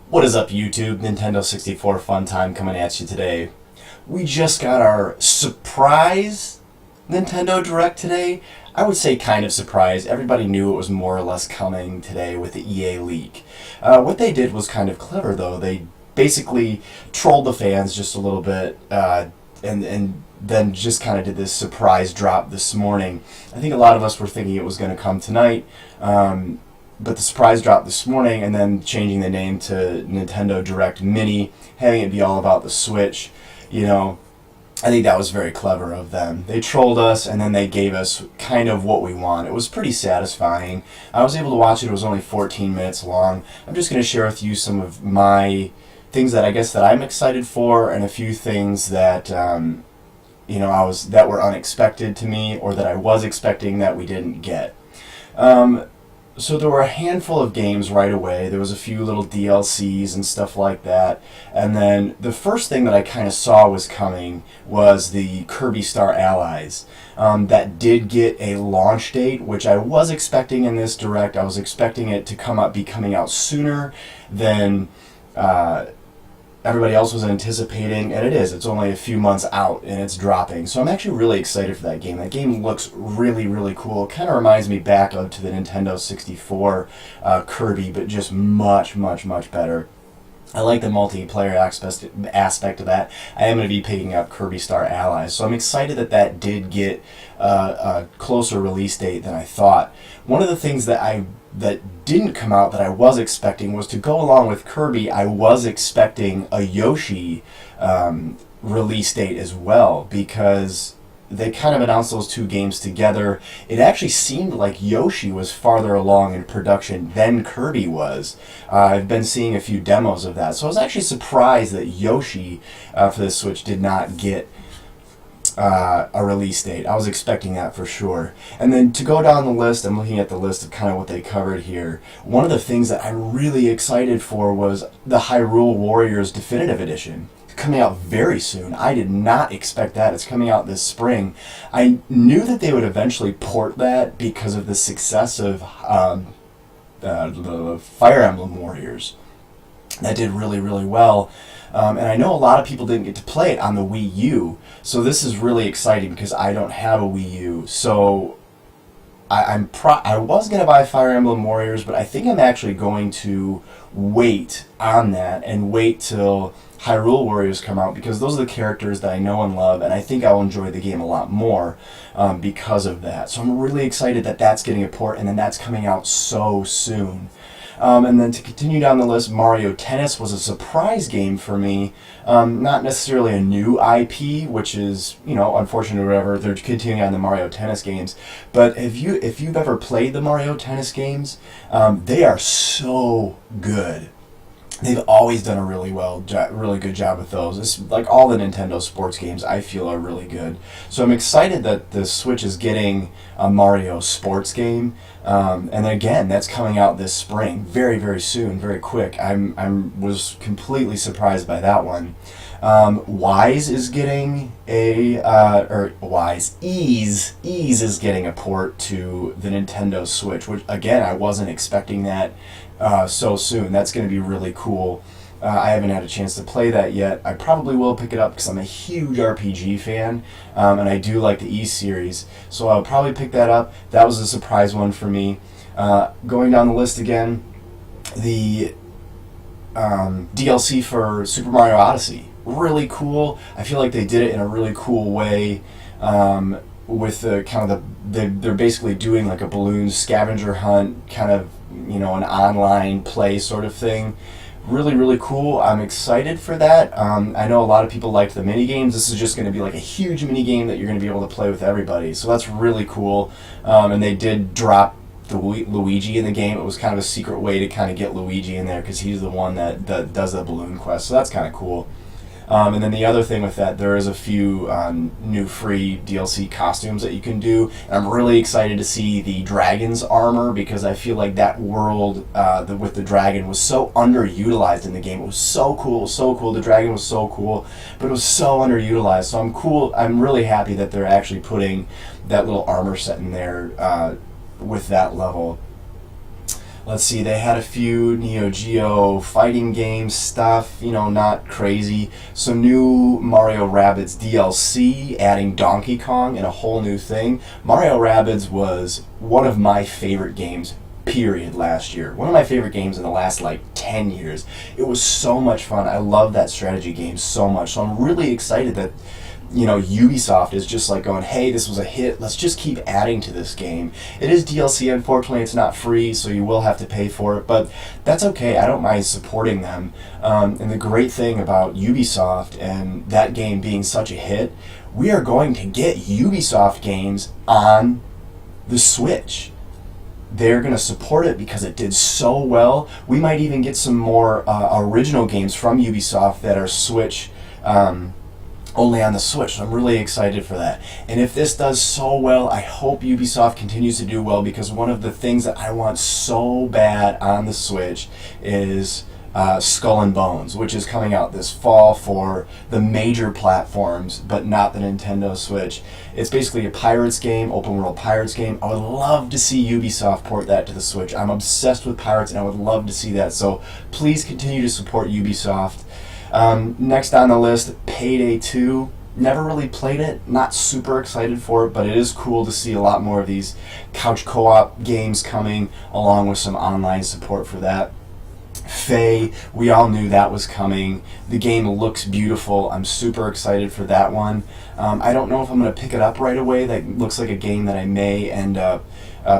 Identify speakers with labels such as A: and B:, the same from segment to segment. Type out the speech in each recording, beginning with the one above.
A: What is up, YouTube? Nintendo 64 Fun Time coming at you today. We just got our surprise Nintendo Direct today. I would say kind of surprise. Everybody knew it was more or less coming today with the EA leak. What they did was kind of clever, though. They basically trolled the fans just a little bit, and then just kind of did this surprise drop this morning. I think a lot of us were thinking it was going to come tonight. But the surprise drop this morning, and then changing the name to Nintendo Direct Mini, having it be all about the Switch, I think that was very clever of them. They trolled us, and then they gave us kind of what we want. It was pretty satisfying. I was able to watch it. It was only 14 minutes long. I'm just going to share with you some of my things that I guess that I'm excited for, and a few things that that were unexpected to me, or that I was expecting that we didn't get. So there were a handful of games right away. There was a few little DLCs and stuff like that. And then the first thing that I kind of saw was coming was the Kirby Star Allies. That did get a launch date, which I was expecting in this Direct. I was expecting it to be coming out sooner than everybody else was anticipating, and it is. It's only a few months out, and it's dropping. So I'm actually really excited for that game. That game looks really, really cool. It kind of reminds me back of to the Nintendo 64 Kirby, but just much, much, much better. I like the multiplayer aspect of that. I am going to be picking up Kirby Star Allies, so I'm excited that that did get a closer release date than I thought. One of the things that didn't come out that I was expecting was to go along with Kirby. I was expecting a Yoshi release date as well, because they kind of announced those two games together. It actually seemed like Yoshi was farther along in production than Kirby was. I've been seeing a few demos of that, so I was actually surprised that Yoshi for the Switch did not get a release date. I was expecting that for sure. And then to go down the list, I'm looking at the list of kind of what they covered here. One of the things that I'm really excited for was the Hyrule Warriors Definitive Edition, coming out very soon. I did not expect that. It's coming out this spring. I knew that they would eventually port that because of the success of the Fire Emblem Warriors. That did really, really well. And I know a lot of people didn't get to play it on the Wii U, so this is really exciting because I don't have a Wii U. So I was going to buy Fire Emblem Warriors, but I think I'm actually going to wait on that and wait till Hyrule Warriors come out, because those are the characters that I know and love, and I think I'll enjoy the game a lot more because of that. So I'm really excited that that's getting a port, and then that's coming out so soon. And then to continue down the list, Mario Tennis was a surprise game for me. Not necessarily a new IP, which is, unfortunate or whatever. They're continuing on the Mario Tennis games. But if you've ever played the Mario Tennis games, they are so good. They've always done a really good job with those. It's like all the Nintendo sports games, I feel, are really good. So I'm excited that the Switch is getting a Mario sports game. And again, that's coming out this spring, very, very soon, very quick. Was completely surprised by that one. Wise is getting Ease is getting a port to the Nintendo Switch, which again, I wasn't expecting that so soon. That's going to be really cool. I haven't had a chance to play that yet. I probably will pick it up because I'm a huge RPG fan, and I do like the Ease series, so I'll probably pick that up. That was a surprise one for me. Going down the list again, the DLC for Super Mario Odyssey. Really cool. I feel like they did it in a really cool way, with the kind of they're basically doing like a balloon scavenger hunt, kind of, an online play sort of thing. Really, really cool. I'm excited for that. I know a lot of people liked the mini games. This is just going to be like a huge mini game that you're going to be able to play with everybody. So that's really cool. And they did drop the Luigi in the game. It was kind of a secret way to kind of get Luigi in there, because he's the one that does the balloon quest. So that's kind of cool. And then the other thing with that, there is a few new free DLC costumes that you can do. And I'm really excited to see the dragon's armor, because I feel like that world with the dragon was so underutilized in the game. It was so cool, so cool. The dragon was so cool, but it was so underutilized. So I'm really happy that they're actually putting that little armor set in there with that level. let's see, they had a few Neo Geo fighting game stuff, not crazy. Some new Mario Rabbids DLC, adding Donkey Kong and a whole new thing. Mario Rabbids was one of my favorite games, period, last year. One of my favorite games in the last 10 years. It was so much fun. I love that strategy game so much. So I'm really excited that Ubisoft is just going, hey, this was a hit, let's just keep adding to this game. It is DLC, unfortunately, it's not free, so you will have to pay for it, but that's okay, I don't mind supporting them. And the great thing about Ubisoft and that game being such a hit, we are going to get Ubisoft games on the Switch. They're going to support it because it did so well. We might even get some more original games from Ubisoft that are Switch only on the Switch, so I'm really excited for that. And if this does so well, I hope Ubisoft continues to do well, because one of the things that I want so bad on the Switch is Skull and Bones, which is coming out this fall for the major platforms, but not the Nintendo Switch. It's basically a pirates game, open world pirates game. I would love to see Ubisoft port that to the Switch. I'm obsessed with pirates, and I would love to see that, so please continue to support Ubisoft. Next on the list, Payday 2. Never really played it, not super excited for it, but it is cool to see a lot more of these couch co-op games coming, along with some online support for that. Faye, we all knew that was coming. The game looks beautiful. I'm super excited for that one. I don't know if I'm going to pick it up right away. That looks like a game that I may end up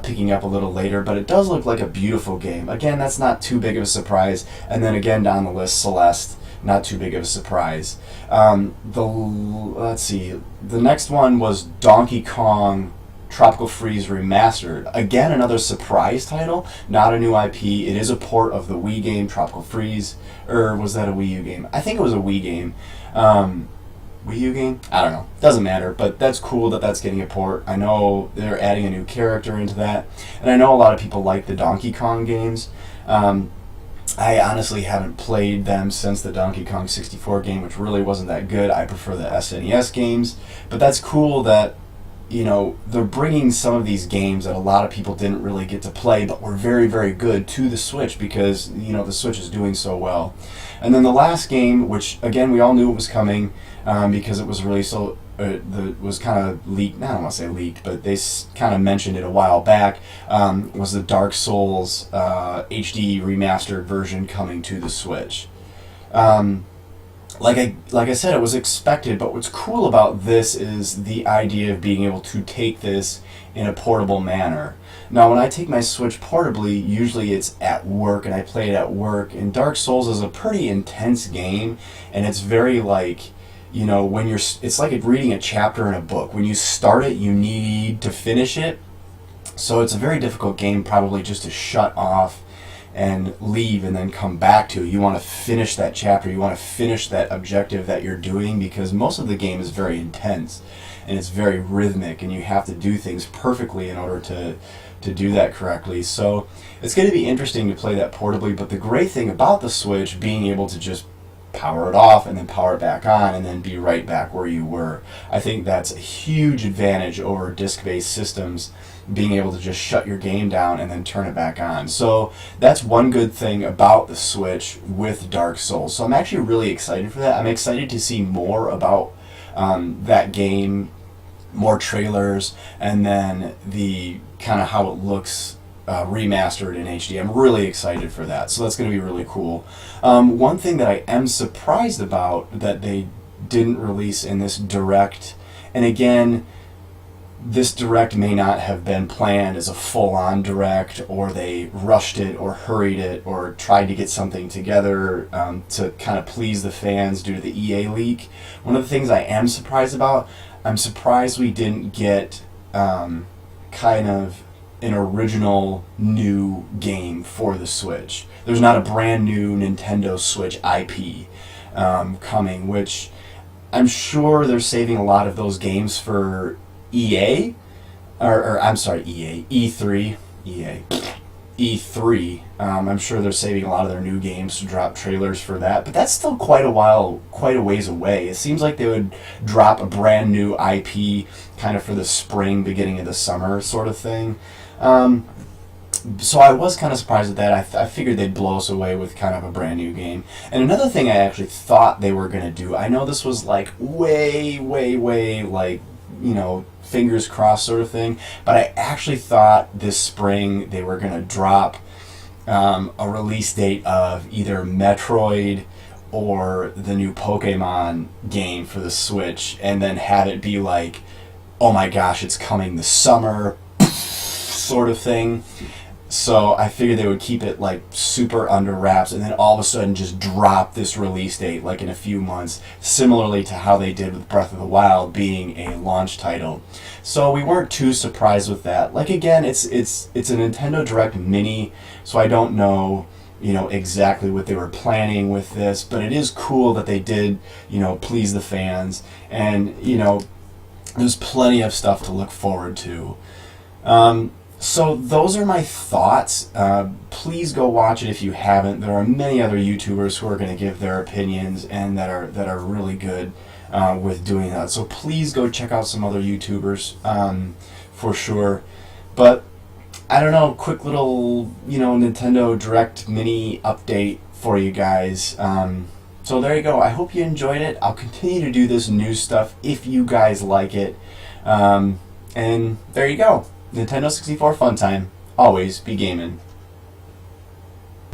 A: picking up a little later, but it does look like a beautiful game. Again, that's not too big of a surprise. And then again down the list, Celeste. Not too big of a surprise. Let's see. The next one was Donkey Kong Tropical Freeze Remastered. Again, another surprise title, not a new IP. It is a port of the Wii game Tropical Freeze. Or was that a Wii U game? I think it was a Wii game. Wii U game? I don't know. Doesn't matter, but that's cool that that's getting a port. I know they're adding a new character into that. And I know a lot of people like the Donkey Kong games. I honestly haven't played them since the Donkey Kong 64 game, which really wasn't that good. I prefer the SNES games. But that's cool that, they're bringing some of these games that a lot of people didn't really get to play, but were very, very good, to the Switch, because, the Switch is doing so well. And then the last game, which, again, we all knew it was coming, because it was released, was kind of leaked, I don't want to say leaked, but they kind of mentioned it a while back, was the Dark Souls HD remastered version coming to the Switch. Like I said, it was expected, but what's cool about this is the idea of being able to take this in a portable manner. Now, when I take my Switch portably, usually it's at work, and I play it at work, and Dark Souls is a pretty intense game, and it's very it's like reading a chapter in a book. When you start it, you need to finish it. So it's a very difficult game probably just to shut off and leave and then come back to. You want to finish that chapter. You want to finish that objective that you're doing, because most of the game is very intense and it's very rhythmic, and you have to do things perfectly in order to do that correctly. So it's going to be interesting to play that portably, but the great thing about the Switch being able to just power it off and then power it back on and then be right back where you were. I think that's a huge advantage over disc-based systems, being able to just shut your game down and then turn it back on. So that's one good thing about the Switch with Dark Souls. So I'm actually really excited for that. I'm excited to see more about that game, more trailers, and then the kind of how it looks remastered in HD. I'm really excited for that. So that's going to be really cool. One thing that I am surprised about that they didn't release in this Direct, and again, this Direct may not have been planned as a full-on Direct, or they rushed it or hurried it or tried to get something together to kind of please the fans due to the EA leak. One of the things I am surprised about, I'm surprised we didn't get kind of an original new game for the Switch. There's not a brand new Nintendo Switch IP coming, which I'm sure they're saving a lot of those games for EA, E3. I'm sure they're saving a lot of their new games to drop trailers for that, but that's still quite a ways away. It seems like they would drop a brand new IP kind of for the spring, beginning of the summer sort of thing. So I was kind of surprised at that. I figured they'd blow us away with kind of a brand new game. And another thing I actually thought they were going to do, I know this was like way, like, fingers crossed sort of thing, but I actually thought this spring they were going to drop a release date of either Metroid or the new Pokemon game for the Switch, and then have it be like, oh my gosh, it's coming this summer, sort of thing. So I figured they would keep it like super under wraps and then all of a sudden just drop this release date like in a few months, similarly to how they did with Breath of the Wild being a launch title. So we weren't too surprised with that. Like again, it's a Nintendo Direct Mini, so I don't know, exactly what they were planning with this, but it is cool that they did, please the fans, and there's plenty of stuff to look forward to. So those are my thoughts. Please go watch it if you haven't. There are many other YouTubers who are going to give their opinions and that are really good with doing that. So please go check out some other YouTubers for sure. But I don't know, quick little Nintendo Direct Mini update for you guys. So there you go. I hope you enjoyed it. I'll continue to do this new stuff if you guys like it. And there you go. Nintendo 64 Fun Time. Always be gaming.